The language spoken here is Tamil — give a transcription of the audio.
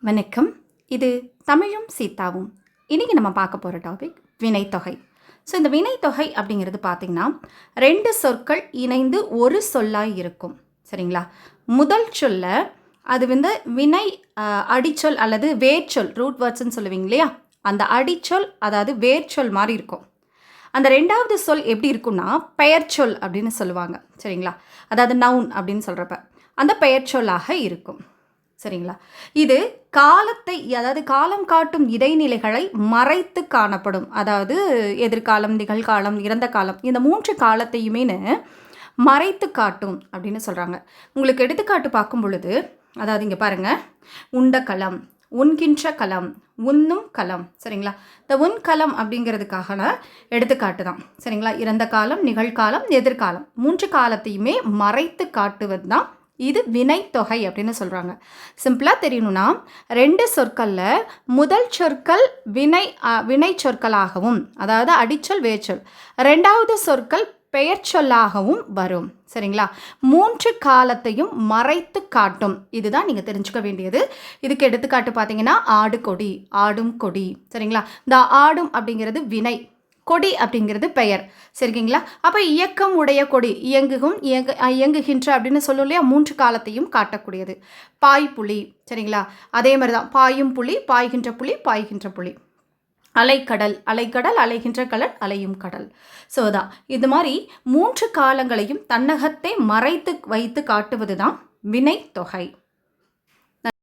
வணக்கம். இது தமிழும் சீதாவும். இன்றைக்கி நம்ம பார்க்க போகிற டாபிக் வினைத்தொகை. ஸோ இந்த வினைத்தொகை அப்படிங்கிறது பார்த்திங்கன்னா 2 சொற்கள் இணைந்து ஒரு சொல்லாக இருக்கும். சரிங்களா? முதல் சொல்ல அது வினை அடிச்சொல் அல்லது வேர்ச்சொல், ரூட் வேர்ட்ஸ்ன்னு சொல்லுவீங்க இல்லையா, அந்த அடிச்சொல் அதாவது வேர்ச்சொல் மாதிரி இருக்கும். அந்த 2வது சொல் எப்படி இருக்குன்னா பெயர்ச்சொல் அப்படின்னு சொல்லுவாங்க. சரிங்களா? அதாவது நவுன் அப்படின்னு சொல்கிறப்ப அந்த பெயர்ச்சொல்லாக இருக்கும். சரிங்களா? இது காலத்தை, அதாவது காலம் காட்டும் இடைநிலைகளை மறைத்து காணப்படும். அதாவது எதிர்காலம், நிகழ்காலம், இறந்த காலம், இந்த 3 காலத்தையுமே மறைத்து காட்டும் அப்படின்னு சொல்கிறாங்க. உங்களுக்கு எடுத்துக்காட்டு பார்க்கும் பொழுது, அதாவது இங்கே பாருங்கள், உண்ட களம், உண்கின்ற களம், உண்ணும் களம். சரிங்களா? இந்த உண்கலம் அப்படிங்கிறதுக்கான எடுத்துக்காட்டு தான். சரிங்களா? இறந்த காலம், நிகழ்காலம், எதிர்காலம் 3 காலத்தையுமே மறைத்து காட்டுவது தான் இது வினைத்தொகை அப்படின்னு சொல்கிறாங்க. சிம்பிளாக தெரியணும்னா 2 சொற்களில் முதல் சொற்கள் வினை சொற்களாகவும், அதாவது அடிச்சொல் வேர்ச்சொல், 2வது சொற்கள் பெயர் சொல்லாகவும் வரும். சரிங்களா? 3 காலத்தையும் மறைத்து காட்டும். இதுதான் நீங்கள் தெரிஞ்சுக்க வேண்டியது. இதுக்கு எடுத்துக்காட்டு பார்த்தீங்கன்னா ஆடு கொடி, ஆடும் கொடி. சரிங்களா? இந்த ஆடும் அப்படிங்கிறது வினை, கொடி அப்படிங்கிறது பெயர். சரிங்களா? அப்போ இயக்கம் உடைய கொடி, இயங்குகின்ற அப்படின்னு சொல்லும் இல்லையா, 3 காலத்தையும் காட்டக்கூடியது. பாய்ப்புலி. சரிங்களா? அதே மாதிரி தான் பாயும் புலி, பாய்கின்ற புலி, பாய்கின்ற புலி. அலைக்கடல், அலைக்கடல், அலைகின்ற கடல், அலையும் கடல். ஸோ தான் இது மாதிரி 3 காலங்களையும் தன்னகத்தை மறைத்து வைத்து காட்டுவது தான் வினைத்தொகை.